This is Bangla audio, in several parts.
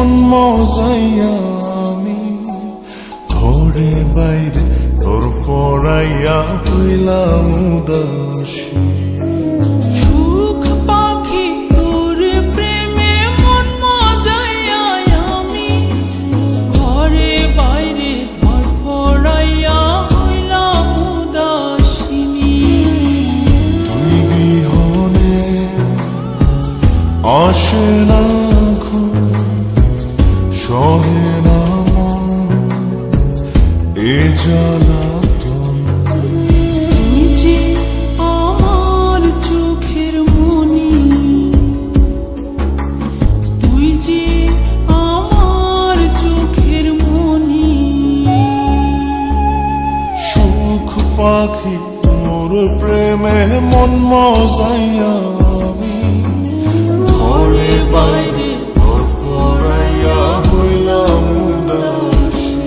মন মজাইয়া আমি ঘরে বাইরে তোর পড়াইয়া হইলাম উদাসী। সুখ পাখি তোর প্রেমে মন মজাইয়া আমি ঘরে বাইরে তোর পড়াইয়া হইলাম উদাসিনী। তুই বিহনে আসে না ঘুম, সহে না মন এ জ্বালাতন। তুই যে আমার চোখের মনি, তুই যে আমার চোখের মনি। সুখ পাখি তোর প্রেমে মন মজাইয়া আমি ঘরে বাইরে তোর পড়াইয়া হইলাম উদাসী।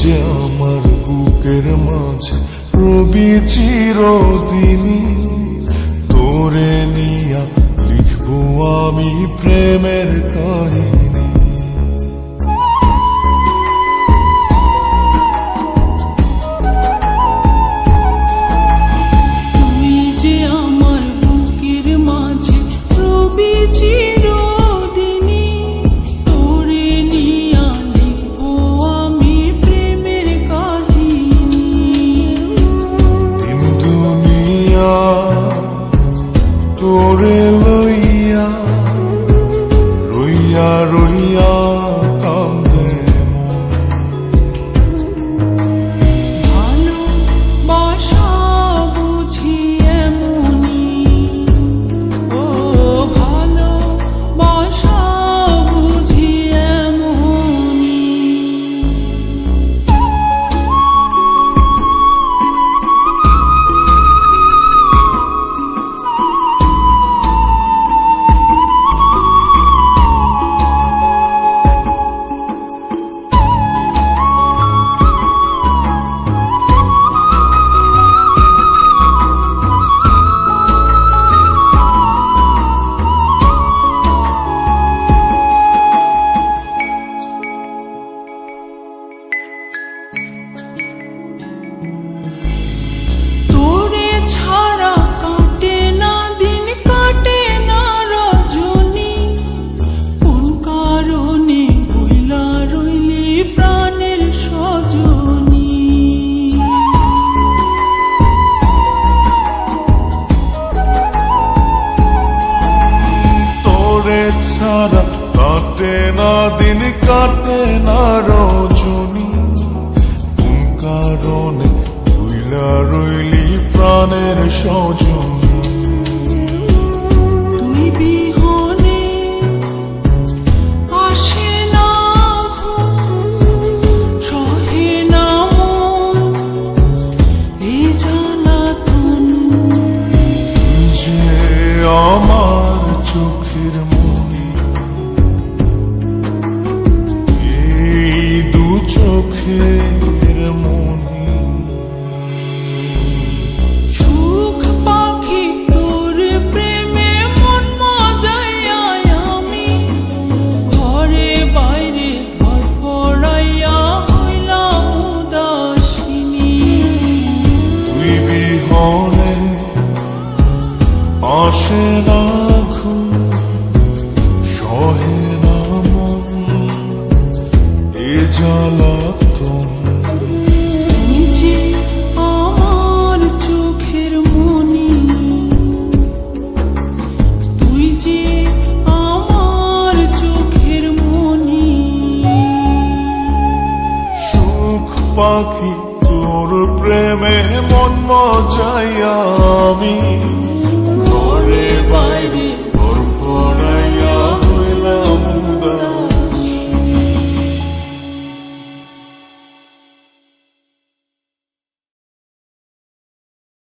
যে আমার বুকের মাঝে রবি চিরদিনই, তোরে নিয়া লিখবো আমি প্রেমের কাহিনী। তুই যে আমার বুকের মাঝে রবি চিরদিনই, তোরে নিয়া লিখবো আমি প্রেমের কাহিনী। দিন দুনিয়া তোরে লইয়া রইয়া রইয়া কান্দে মন। ভালোবাসা বুঝি এমনি, ও ভালোবাসা বুঝি এমনি। তোরে ছাড়া কাটে না দিন, কাটে না রজনী। কোন কারণে ভুইলা রইলি প্রাণের সজনী। তোরে ছাড়া কাটে না দিন, কাটে না রজনী। কোন কারণে ভুইলা রইলি প্রাণের সজনী। তুই বিহনে আসে না ঘুম, সহে না মন এই জ্বালাতন। তুই যে আমার চোখের মনি, এই দু চোখের মনি। সুখ পাখি তোর প্রেমে মন মজাইয়া আমি ঘরে বাইরে ধর পড়াইয়া হইলাম উদাসিনী। তুই বিহনে আসে না ঘুম, সহে না মন এ জ্বালাতন। তুই যে আমার চোখের মনি, তুই যে আমার চোখের মনি। সুখ পাখি তোর প্রেমে মন মজাইয়া আমি